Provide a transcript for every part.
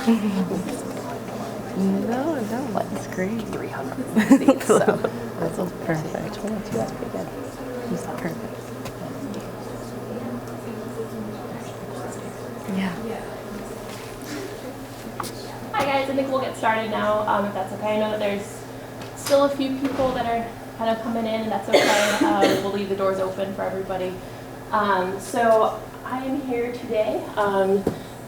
No, it's great. 300 seats, so That's perfect. 22, that's pretty good. It's perfect. Yeah. Hi guys, I think we'll get started now, if that's okay. I know that there's still a few people that are kind of coming in, and that's okay. We'll leave the doors open for everybody. So I am here today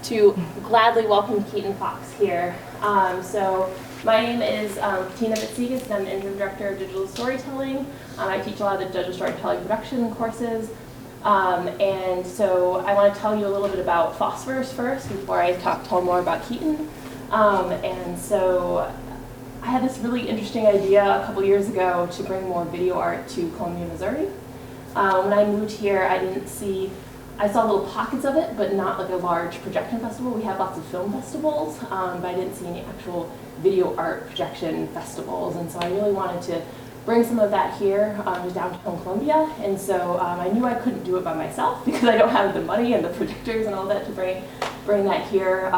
to gladly welcome Keaton Fox here. So my name is Tina Vitsigas, and I'm the Interim Director of Digital Storytelling. I teach a lot of the digital storytelling production courses. And so I want to tell you a little bit about Phosphorus first before I tell more about Keaton. And so I had this really interesting idea a couple years ago to bring more video art to Columbia, Missouri. When I moved here, I saw little pockets of it, but not like a large projection festival. We have lots of film festivals, but I didn't see any actual video art projection festivals. And so I really wanted to bring some of that here to downtown Columbia. And so I knew I couldn't do it by myself because I don't have the money and the projectors and all that to bring that here.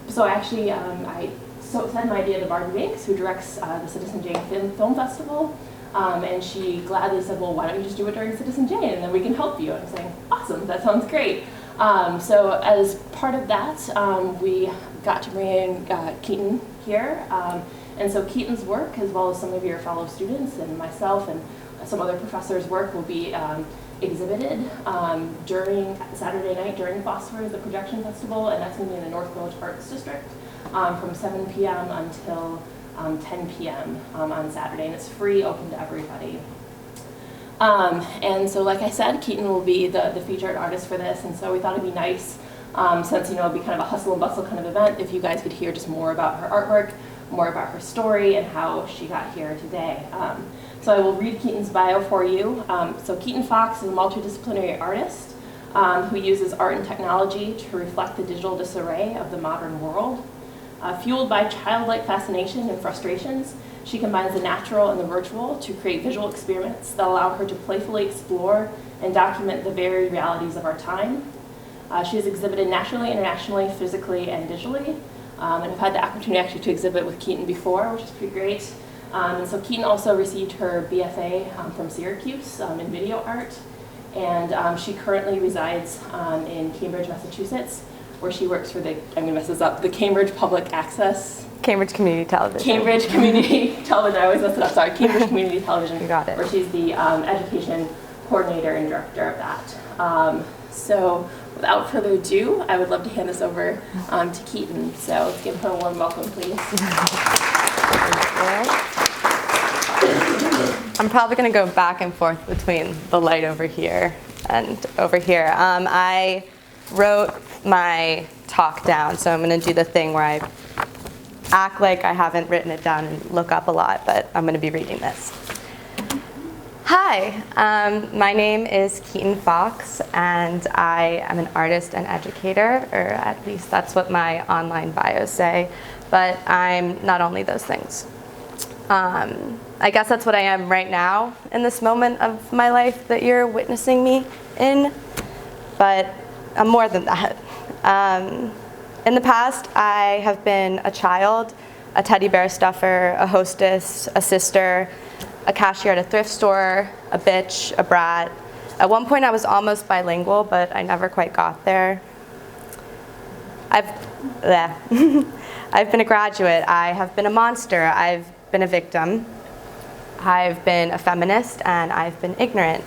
So actually, I sent my idea to Barbie Banks, who directs the Citizen Jane Film Festival. And she gladly said, well, why don't you just do it during Citizen Jane, and then we can help you. And I was saying, awesome, that sounds great. So as part of that, we got to bring in Keaton here. And so Keaton's work, as well as some of your fellow students and myself and some other professors' work, will be exhibited during Saturday night during Phosphorus, the projection festival, and that's going to be in the North Village Arts District from 7 p.m. until 10 p.m. On Saturday, and it's free, open to everybody. And so, like I said, Keaton will be the featured artist for this, and so we thought it'd be nice, since it'd be kind of a hustle and bustle kind of event, if you guys could hear just more about her artwork, more about her story, and how she got here today. So I will read Keaton's bio for you. So Keaton Fox is a multidisciplinary artist who uses art and technology to reflect the digital disarray of the modern world. Fueled by childlike fascination and frustrations, she combines the natural and the virtual to create visual experiments that allow her to playfully explore and document the varied realities of our time. She has exhibited nationally, internationally, physically, and digitally. And I've had the opportunity actually to exhibit with Keaton before, which is pretty great. And so Keaton also received her BFA from Syracuse in video art. And she currently resides in Cambridge, Massachusetts, where she works for the Cambridge Public Access. Cambridge Community Television. Cambridge Community Television, I always mess it up, sorry. Cambridge Community Television. You got it. Where she's the education coordinator and director of that. So without further ado, I would love to hand this over to Keaton. So let's give her a warm welcome, please. I'm probably going to go back and forth between the light over here and over here. I wrote my talk down, so I'm going to do the thing where I act like I haven't written it down and look up a lot, but I'm going to be reading this. Hi, my name is Keaton Fox, and I am an artist and educator, or at least that's what my online bios say, but I'm not only those things. I guess that's what I am right now in this moment of my life that you're witnessing me in, but I'm more than that. In the past, I have been a child, a teddy bear stuffer, a hostess, a sister, a cashier at a thrift store, a bitch, a brat. At one point, I was almost bilingual, but I never quite got there. I've been a graduate. I have been a monster. I've been a victim. I've been a feminist, and I've been ignorant.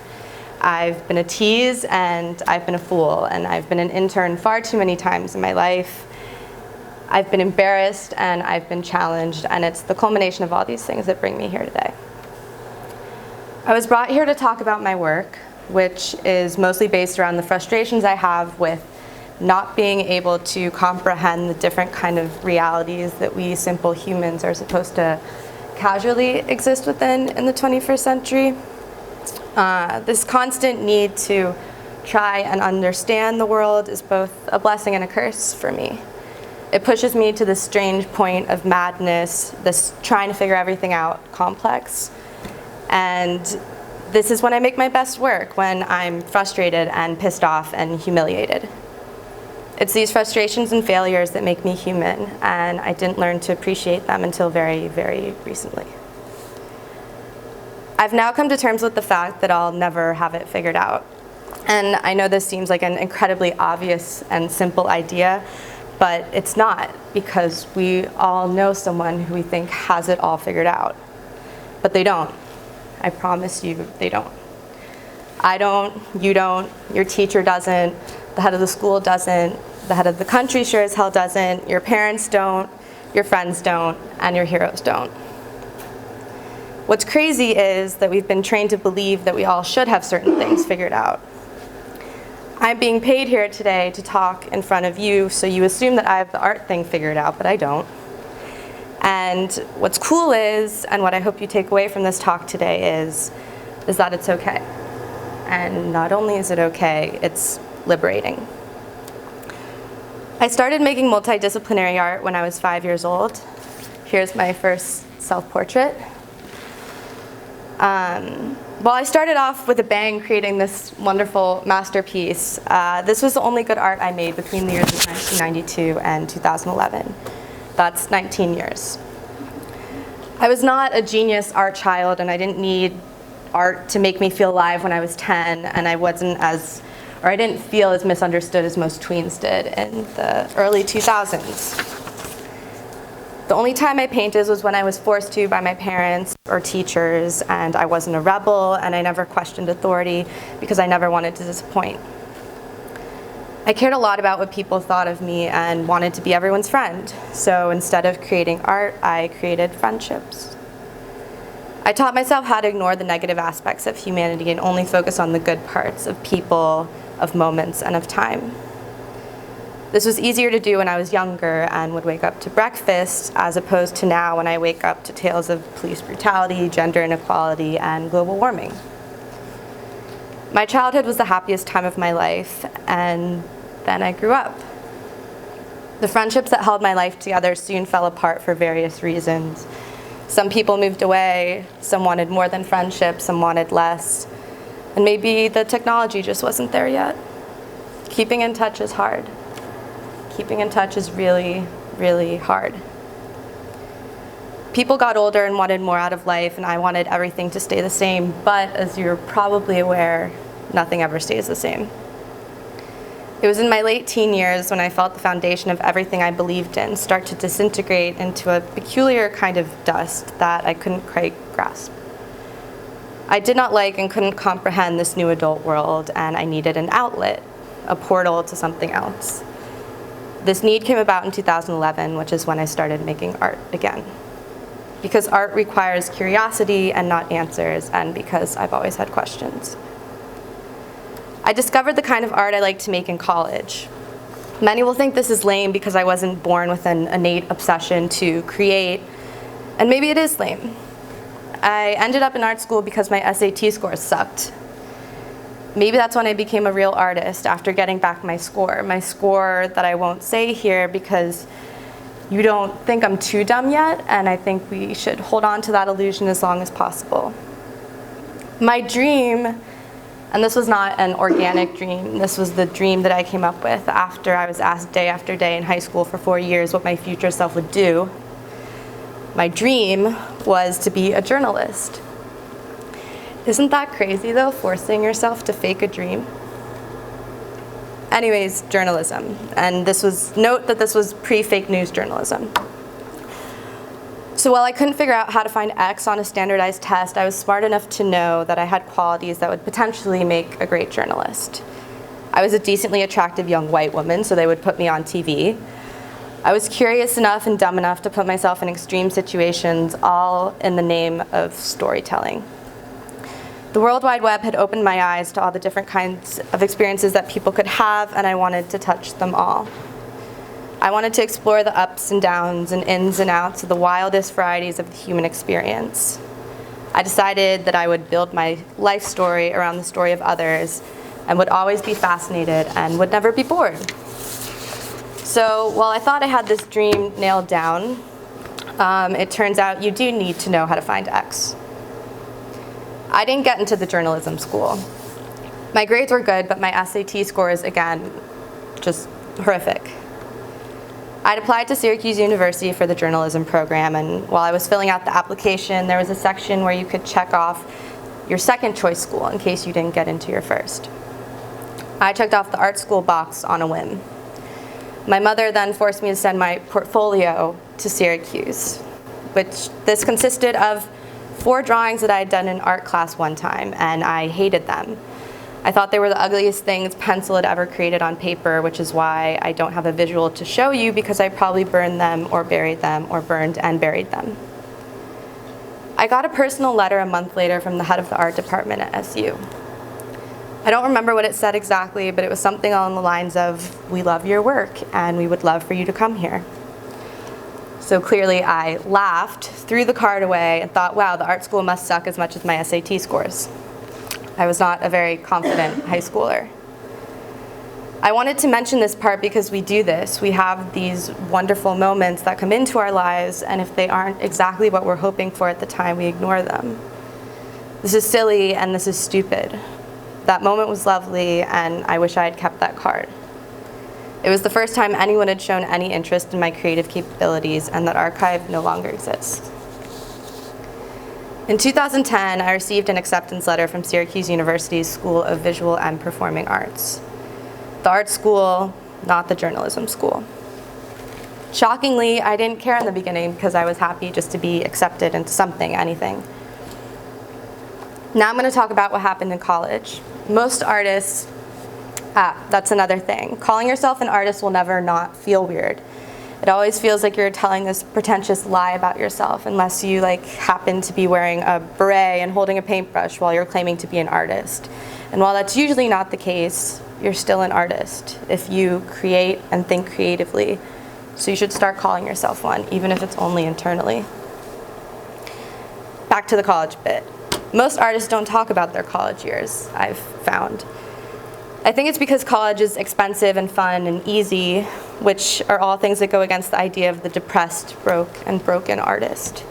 I've been a tease, and I've been a fool, and I've been an intern far too many times in my life. I've been embarrassed, and I've been challenged, and it's the culmination of all these things that bring me here today. I was brought here to talk about my work, which is mostly based around the frustrations I have with not being able to comprehend the different kind of realities that we simple humans are supposed to casually exist within in the 21st century. This constant need to try and understand the world is both a blessing and a curse for me. It pushes me to this strange point of madness, this trying to figure everything out complex. And this is when I make my best work, when I'm frustrated and pissed off and humiliated. It's these frustrations and failures that make me human, and I didn't learn to appreciate them until very, very recently. I've now come to terms with the fact that I'll never have it figured out. And I know this seems like an incredibly obvious and simple idea, but it's not, because we all know someone who we think has it all figured out. But they don't. I promise you, they don't. I don't, you don't, your teacher doesn't, the head of the school doesn't, the head of the country sure as hell doesn't, your parents don't, your friends don't, and your heroes don't. What's crazy is that we've been trained to believe that we all should have certain things figured out. I'm being paid here today to talk in front of you, so you assume that I have the art thing figured out, but I don't. And what's cool is, and what I hope you take away from this talk today is that it's okay. And not only is it okay, it's liberating. I started making multidisciplinary art when I was 5 years old. Here's my first self-portrait. Well, I started off with a bang creating this wonderful masterpiece. This was the only good art I made between the years of 1992 and 2011. That's 19 years. I was not a genius art child, and I didn't need art to make me feel alive when I was 10, and I didn't feel as misunderstood as most tweens did in the early 2000s. The only time I painted was when I was forced to by my parents or teachers, and I wasn't a rebel, and I never questioned authority because I never wanted to disappoint. I cared a lot about what people thought of me and wanted to be everyone's friend. So instead of creating art, I created friendships. I taught myself how to ignore the negative aspects of humanity and only focus on the good parts of people, of moments, and of time. This was easier to do when I was younger and would wake up to breakfast, as opposed to now when I wake up to tales of police brutality, gender inequality, and global warming. My childhood was the happiest time of my life, and then I grew up. The friendships that held my life together soon fell apart for various reasons. Some people moved away, some wanted more than friendship, some wanted less, and maybe the technology just wasn't there yet. Keeping in touch is hard. Keeping in touch is really, really hard. People got older and wanted more out of life, and I wanted everything to stay the same, but as you're probably aware, nothing ever stays the same. It was in my late teen years when I felt the foundation of everything I believed in start to disintegrate into a peculiar kind of dust that I couldn't quite grasp. I did not like and couldn't comprehend this new adult world, and I needed an outlet, a portal to something else. This need came about in 2011, which is when I started making art again. Because art requires curiosity and not answers, and because I've always had questions. I discovered the kind of art I like to make in college. Many will think this is lame because I wasn't born with an innate obsession to create, and maybe it is lame. I ended up in art school because my SAT scores sucked. Maybe that's when I became a real artist, after getting back my score that I won't say here because you don't think I'm too dumb yet, and I think we should hold on to that illusion as long as possible. My dream, and this was not an organic dream, this was the dream that I came up with after I was asked day after day in high school for 4 years what my future self would do. My dream was to be a journalist. Isn't that crazy though, forcing yourself to fake a dream? Anyways, journalism. And note that this was pre-fake news journalism. So while I couldn't figure out how to find X on a standardized test, I was smart enough to know that I had qualities that would potentially make a great journalist. I was a decently attractive young white woman, so they would put me on TV. I was curious enough and dumb enough to put myself in extreme situations, all in the name of storytelling. The World Wide Web had opened my eyes to all the different kinds of experiences that people could have, and I wanted to touch them all. I wanted to explore the ups and downs and ins and outs of the wildest varieties of the human experience. I decided that I would build my life story around the story of others and would always be fascinated and would never be bored. So while I thought I had this dream nailed down, it turns out you do need to know how to find X. I didn't get into the journalism school. My grades were good, but my SAT scores, again, just horrific. I'd applied to Syracuse University for the journalism program, and while I was filling out the application, there was a section where you could check off your second choice school in case you didn't get into your first. I checked off the art school box on a whim. My mother then forced me to send my portfolio to Syracuse, which this consisted of 4 drawings that I had done in art class one time, and I hated them. I thought they were the ugliest things pencil had ever created on paper, which is why I don't have a visual to show you, because I probably burned them or buried them or burned and buried them. I got a personal letter a month later from the head of the art department at SU. I don't remember what it said exactly, but it was something along the lines of, "We love your work and we would love for you to come here." So clearly I laughed, threw the card away, and thought, wow, the art school must suck as much as my SAT scores. I was not a very confident high schooler. I wanted to mention this part because we do this. We have these wonderful moments that come into our lives, and if they aren't exactly what we're hoping for at the time, we ignore them. This is silly and this is stupid. That moment was lovely, and I wish I had kept that card. It was the first time anyone had shown any interest in my creative capabilities, and that archive no longer exists. In 2010, I received an acceptance letter from Syracuse University's School of Visual and Performing Arts. The art school, not the journalism school. Shockingly, I didn't care in the beginning because I was happy just to be accepted into something, anything. Now I'm going to talk about what happened in college. Most artists, that's another thing. Calling yourself an artist will never not feel weird. It always feels like you're telling this pretentious lie about yourself, unless you happen to be wearing a beret and holding a paintbrush while you're claiming to be an artist. And while that's usually not the case, you're still an artist if you create and think creatively. So you should start calling yourself one, even if it's only internally. Back to the college bit. Most artists don't talk about their college years, I've found. I think it's because college is expensive and fun and easy, which are all things that go against the idea of the depressed, broke, and broken artist.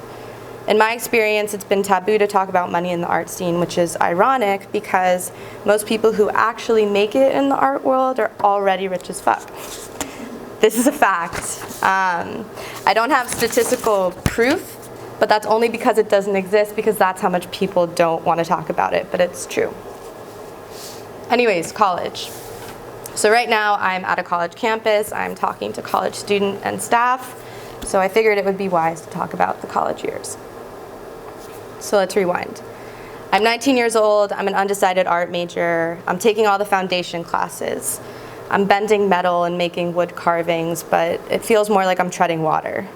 In my experience, it's been taboo to talk about money in the art scene, which is ironic because most people who actually make it in the art world are already rich as fuck. This is a fact. I don't have statistical proof, but that's only because it doesn't exist, because that's how much people don't want to talk about it, but it's true. Anyways, college. So right now I'm at a college campus. I'm talking to college student and staff, so I figured it would be wise to talk about the college years. So let's rewind. I'm 19 years old. I'm an undecided art major. I'm taking all the foundation classes. I'm bending metal and making wood carvings, but it feels more like I'm treading water,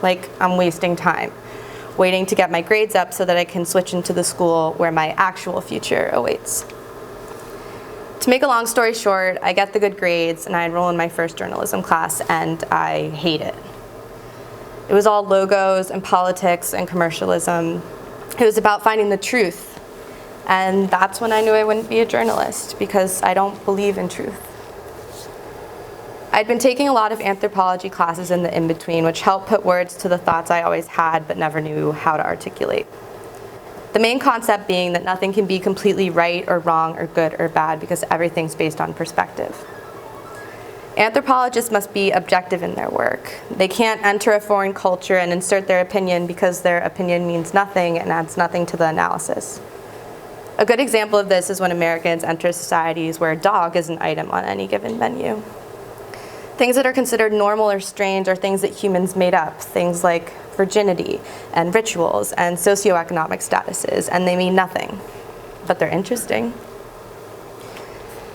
like I'm wasting time, waiting to get my grades up so that I can switch into the school where my actual future awaits. To make a long story short, I get the good grades and I enroll in my first journalism class, and I hate it. It was all logos and politics and commercialism. It was about finding the truth, and that's when I knew I wouldn't be a journalist, because I don't believe in truth. I'd been taking a lot of anthropology classes in the in-between, which helped put words to the thoughts I always had but never knew how to articulate. The main concept being that nothing can be completely right or wrong or good or bad, because everything's based on perspective. Anthropologists must be objective in their work. They can't enter a foreign culture and insert their opinion because their opinion means nothing and adds nothing to the analysis. A good example of this is when Americans enter societies where a dog is an item on any given menu. Things that are considered normal or strange are things that humans made up, things like virginity and rituals and socioeconomic statuses, and they mean nothing, but they're interesting.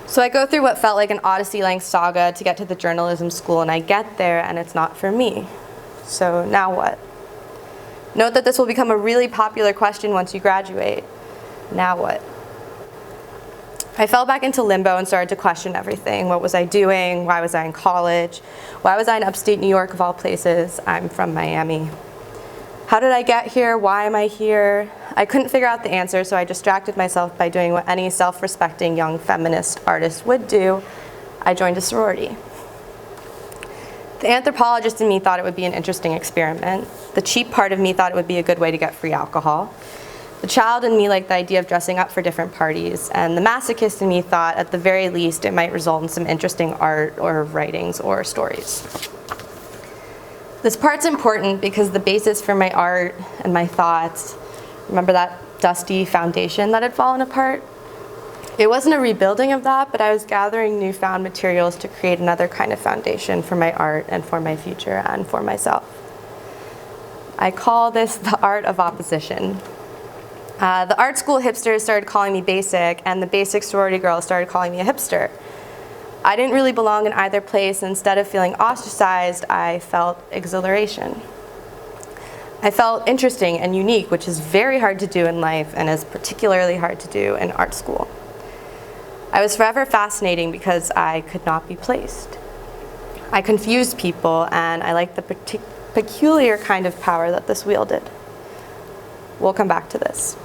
So I go through what felt like an Odyssey-length saga to get to the journalism school, and I get there and it's not for me. So now what? Note that this will become a really popular question once you graduate. Now what? I fell back into limbo and started to question everything. What was I doing? Why was I in college? Why was I in upstate New York of all places? I'm from Miami. How did I get here? Why am I here? I couldn't figure out the answer, so I distracted myself by doing what any self-respecting young feminist artist would do. I joined a sorority. The anthropologist in me thought it would be an interesting experiment. The cheap part of me thought it would be a good way to get free alcohol. The child in me liked the idea of dressing up for different parties, and the masochist in me thought at the very least it might result in some interesting art or writings or stories. This part's important because the basis for my art and my thoughts, remember that dusty foundation that had fallen apart? It wasn't a rebuilding of that, but I was gathering newfound materials to create another kind of foundation for my art and for my future and for myself. I call this the art of opposition. The art school hipsters started calling me basic, and the basic sorority girls started calling me a hipster. I didn't really belong in either place, and instead of feeling ostracized, I felt exhilaration. I felt interesting and unique, which is very hard to do in life and is particularly hard to do in art school. I was forever fascinating because I could not be placed. I confused people, and I liked the peculiar kind of power that this wielded. We'll come back to this.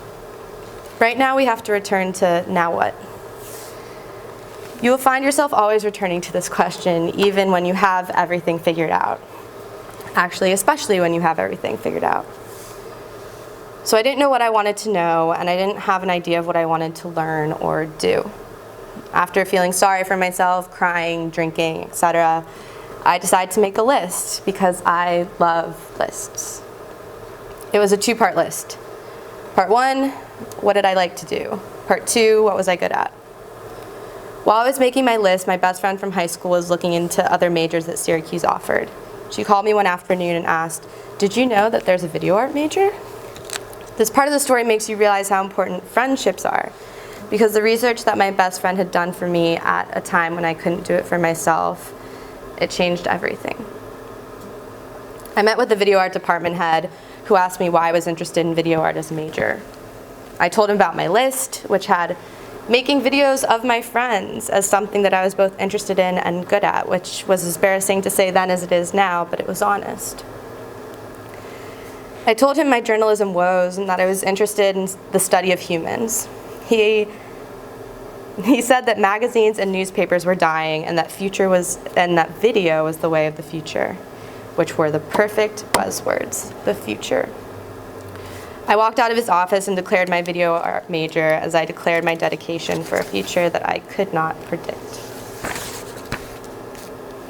Right now we have to return to now what? You will find yourself always returning to this question even when you have everything figured out. Actually, especially when you have everything figured out. So I didn't know what I wanted to know, and I didn't have an idea of what I wanted to learn or do. After feeling sorry for myself, crying, drinking, etc., I decided to make a list because I love lists. It was a two-part list. Part 1, what did I like to do? Part 2, what was I good at? While I was making my list, my best friend from high school was looking into other majors that Syracuse offered. She called me one afternoon and asked, "Did you know that there's a video art major?" This part of the story makes you realize how important friendships are, because the research that my best friend had done for me at a time when I couldn't do it for myself, it changed everything. I met with the video art department head, who asked me why I was interested in video art as a major. I told him about my list, which had making videos of my friends as something that I was both interested in and good at, which was as embarrassing to say then as it is now, but it was honest. I told him my journalism woes and that I was interested in the study of humans. He said that magazines and newspapers were dying and that video was the way of the future, which were the perfect buzzwords, the future. I walked out of his office and declared my video art major as I declared my dedication for a future that I could not predict.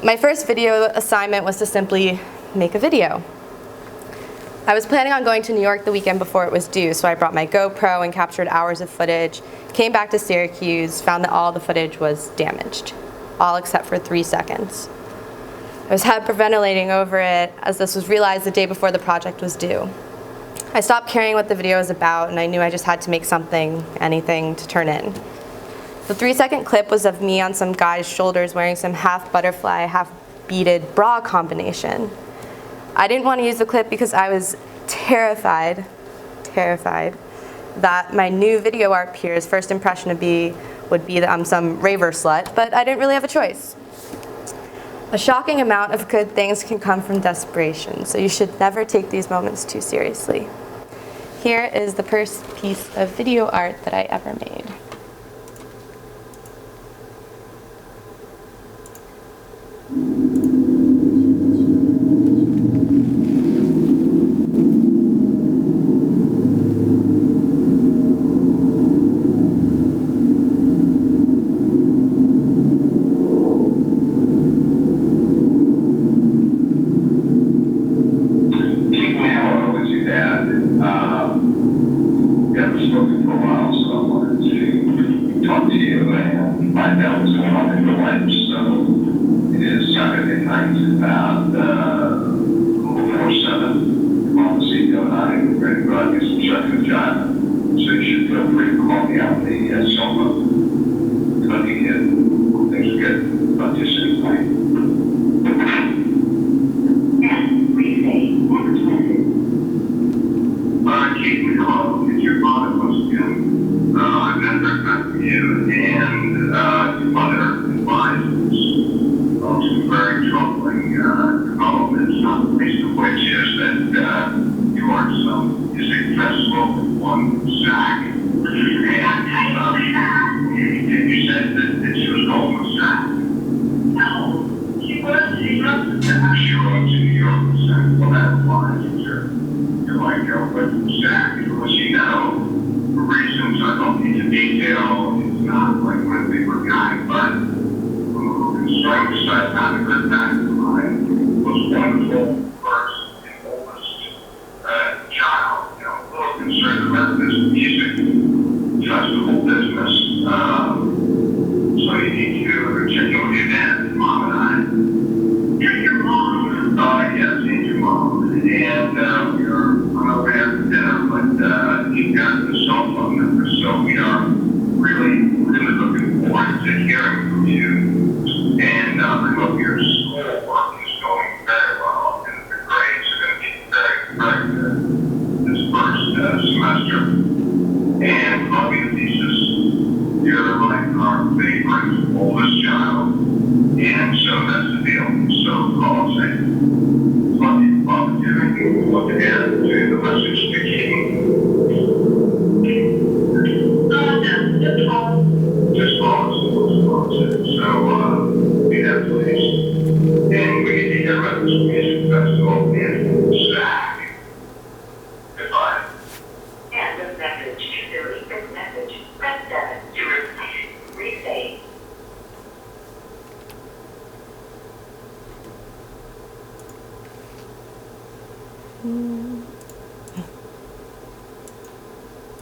My first video assignment was to simply make a video. I was planning on going to New York the weekend before it was due, so I brought my GoPro and captured hours of footage, came back to Syracuse, found that all the footage was damaged, all except for 3 seconds. I was hyperventilating over it as this was realized the day before the project was due. I stopped caring what the video was about, and I knew I just had to make something, anything, to turn in. The 3-second clip was of me on some guy's shoulders wearing some half butterfly, half beaded bra combination. I didn't want to use the clip because I was terrified that my new video art peers' first impression would be that I'm some raver slut, but I didn't really have a choice. A shocking amount of good things can come from desperation, so you should never take these moments too seriously. Here is the first piece of video art that I ever made. Keaton, hello. It's your father once again. I've been very back to you, and your mother advises some very troubling developments, not the least of which is that you are some music festival with one Zach. And you said that she was going with Zach. No, she was. She wrote to New York with Zach. Well, that applies. You're like, with Zach, was she know? successful business. So you need to check in with your dad, mom, and I. And your mom? Yes, and your mom. And we are on our way out to dinner, but you've got the cell phone number, so we are really looking forward to hearing from you. And I hope your schoolwork is going very well, and the grades are going to be very, very good this first semester. And love you, thesis. You're like our favorite oldest child. And so that's the deal. So call us and love you, and we look ahead to the message to Keaton. No problem. Just call us. So, be there, please. And we need to hear about this music festival in Sac. Goodbye. End of message. To delete this message, press 7 to resave.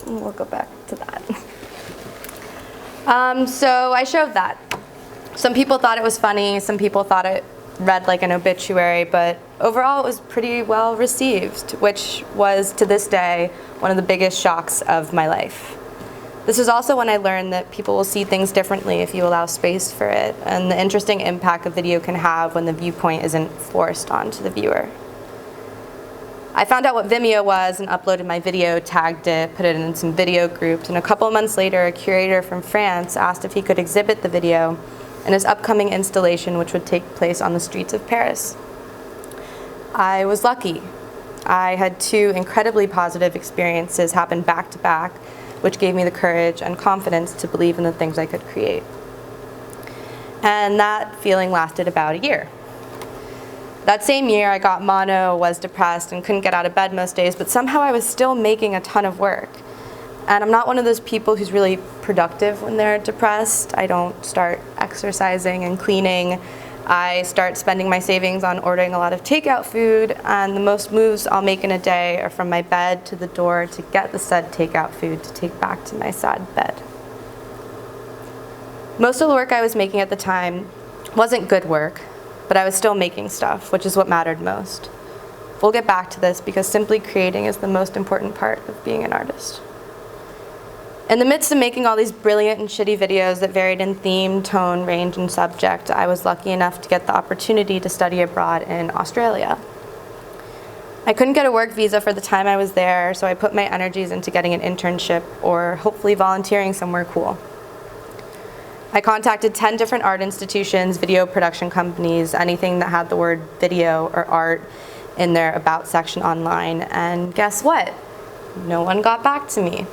We'll go back to that. So I showed that. Some people thought it was funny, some people thought it read like an obituary, but overall it was pretty well received, which was, to this day, one of the biggest shocks of my life. This is also when I learned that people will see things differently if you allow space for it, and the interesting impact a video can have when the viewpoint isn't forced onto the viewer. I found out what Vimeo was and uploaded my video, tagged it, put it in some video groups, and a couple of months later, a curator from France asked if he could exhibit the video in his upcoming installation, which would take place on the streets of Paris. I was lucky. I had 2 incredibly positive experiences happen back to back, which gave me the courage and confidence to believe in the things I could create. And that feeling lasted about a year. That same year, I got mono, was depressed, and couldn't get out of bed most days, but somehow I was still making a ton of work. And I'm not one of those people who's really productive when they're depressed. I don't start exercising and cleaning. I start spending my savings on ordering a lot of takeout food, and the most moves I'll make in a day are from my bed to the door to get the said takeout food to take back to my sad bed. Most of the work I was making at the time wasn't good work, but I was still making stuff, which is what mattered most. We'll get back to this because simply creating is the most important part of being an artist. In the midst of making all these brilliant and shitty videos that varied in theme, tone, range, and subject, I was lucky enough to get the opportunity to study abroad in Australia. I couldn't get a work visa for the time I was there, so I put my energies into getting an internship or hopefully volunteering somewhere cool. I contacted 10 different art institutions, video production companies, anything that had the word video or art in their about section online, and guess what? No one got back to me.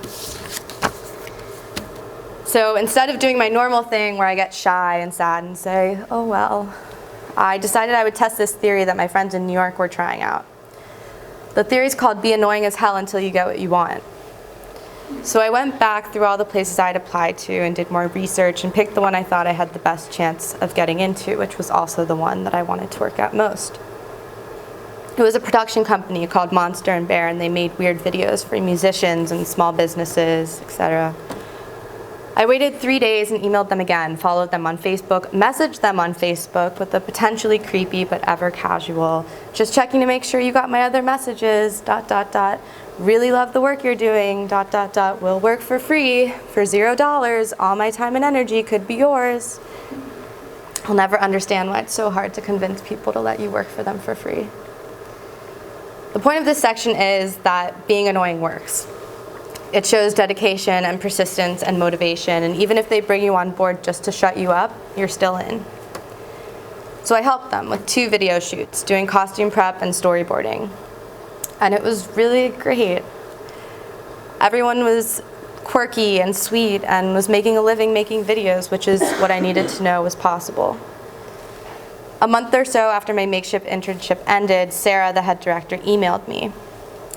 So instead of doing my normal thing where I get shy and sad and say, oh well, I decided I would test this theory that my friends in New York were trying out. The theory's called be annoying as hell until you get what you want. So I went back through all the places I'd applied to and did more research and picked the one I thought I had the best chance of getting into, which was also the one that I wanted to work at most. It was a production company called Monster and Bear, and they made weird videos for musicians and small businesses, etc. I waited 3 days and emailed them again, followed them on Facebook, messaged them on Facebook with a potentially creepy but ever casual, just checking to make sure you got my other messages, ... Really love the work you're doing, ... Will work for free, for $0, all my time and energy could be yours. I'll never understand why it's so hard to convince people to let you work for them for free. The point of this section is that being annoying works. It shows dedication and persistence and motivation, and even if they bring you on board just to shut you up, you're still in. So I helped them with 2 video shoots, doing costume prep and storyboarding. And it was really great. Everyone was quirky and sweet and was making a living making videos, which is what I needed to know was possible. A month or so after my makeshift internship ended, Sarah, the head director, emailed me,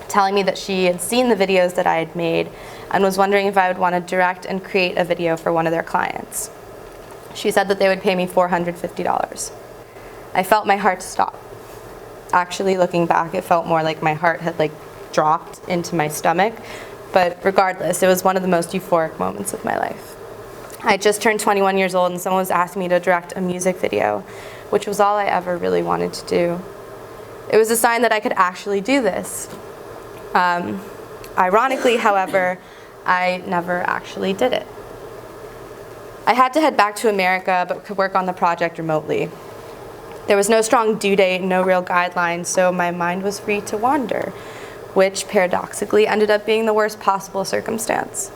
telling me that she had seen the videos that I had made and was wondering if I would want to direct and create a video for one of their clients. She said that they would pay me $450. I felt my heart stop. Actually, looking back, it felt more like my heart had dropped into my stomach but regardless, it was one of the most euphoric moments of my life. I had just turned 21 years old and someone was asking me to direct a music video, which was all I ever really wanted to do. It was a sign that I could actually do this. Ironically, however, I never actually did it. I had to head back to America, but could work on the project remotely. There was no strong due date, no real guidelines, so my mind was free to wander, which paradoxically ended up being the worst possible circumstance.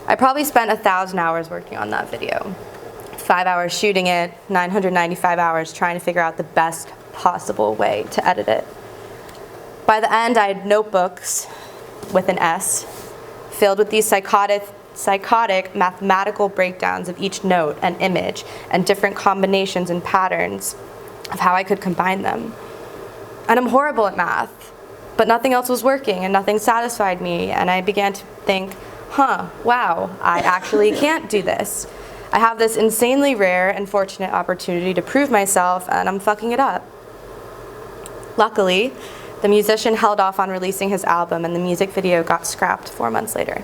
I probably spent 1,000 hours working on that video. 5 hours shooting it, 995 hours trying to figure out the best possible way to edit it. By the end, I had notebooks, with an S, filled with these psychotic mathematical breakdowns of each note and image and different combinations and patterns of how I could combine them. And I'm horrible at math, but nothing else was working and nothing satisfied me, and I began to think, wow, I actually can't do this. I have this insanely rare and fortunate opportunity to prove myself, and I'm fucking it up. Luckily, the musician held off on releasing his album, and the music video got scrapped 4 months later.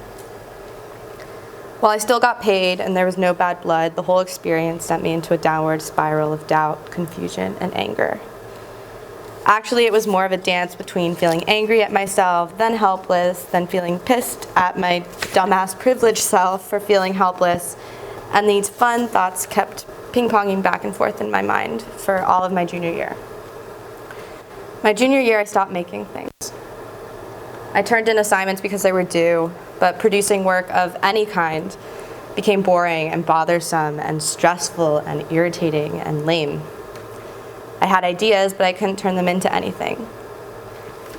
While I still got paid and there was no bad blood, the whole experience sent me into a downward spiral of doubt, confusion, and anger. Actually, it was more of a dance between feeling angry at myself, then helpless, then feeling pissed at my dumbass privileged self for feeling helpless, and these fun thoughts kept ping-ponging back and forth in my mind for all of my junior year. My junior year, I stopped making things. I turned in assignments because they were due, but producing work of any kind became boring and bothersome and stressful and irritating and lame. I had ideas, but I couldn't turn them into anything.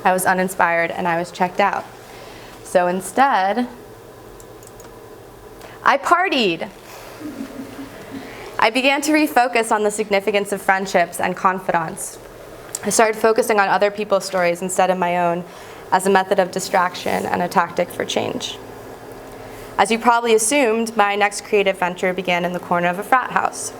I was uninspired and I was checked out. So instead, I partied. I began to refocus on the significance of friendships and confidants. I started focusing on other people's stories instead of my own as a method of distraction and a tactic for change. As you probably assumed, my next creative venture began in the corner of a frat house.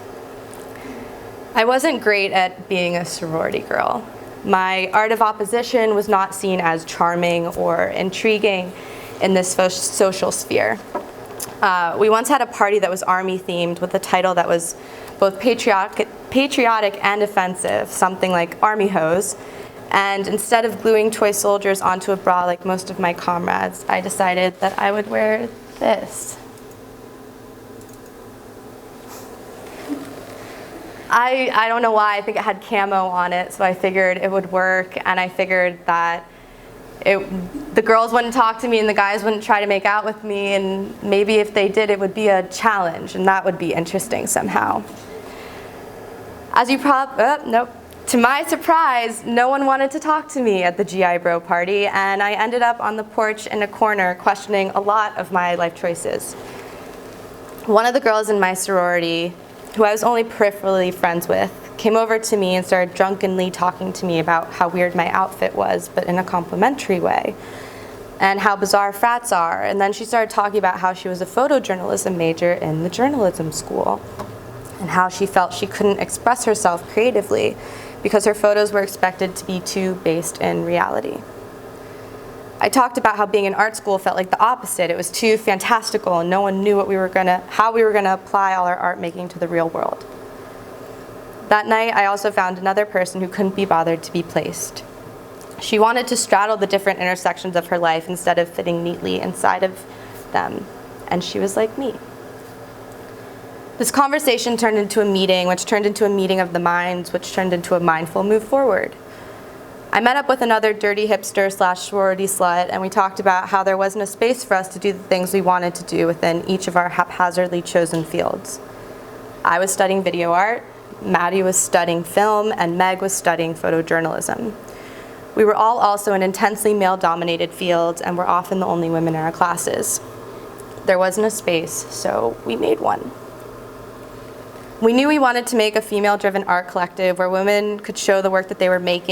I wasn't great at being a sorority girl. My art of opposition was not seen as charming or intriguing in this social sphere. We once had a party that was army-themed with a title that was both patriotic and offensive, something like Army Hose. And instead of gluing toy soldiers onto a bra like most of my comrades, I decided that I would wear this. I don't know why, I think it had camo on it, so I figured it would work, and I figured that the girls wouldn't talk to me and the guys wouldn't try to make out with me, and maybe if they did, it would be a challenge, and that would be interesting somehow. To my surprise, no one wanted to talk to me at the GI Bro party, and I ended up on the porch in a corner questioning a lot of my life choices. One of the girls in my sorority, who I was only peripherally friends with, came over to me and started drunkenly talking to me about how weird my outfit was, but in a complimentary way, and how bizarre frats are. And then she started talking about how she was a photojournalism major in the journalism school, and how she felt she couldn't express herself creatively because her photos were expected to be too based in reality. I talked about how being in art school felt like the opposite. It was too fantastical and no one knew how we were gonna apply all our art making to the real world. That night, I also found another person who couldn't be bothered to be placed. She wanted to straddle the different intersections of her life instead of fitting neatly inside of them, and she was like me. This conversation turned into a meeting, which turned into a meeting of the minds, which turned into a mindful move forward. I met up with another dirty hipster / sorority slut, and we talked about how there wasn't a space for us to do the things we wanted to do within each of our haphazardly chosen fields. I was studying video art, Maddie was studying film, and Meg was studying photojournalism. We were all also in intensely male-dominated fields, and were often the only women in our classes. There wasn't a space, so we made one. We knew we wanted to make a female-driven art collective where women could show the work that they were making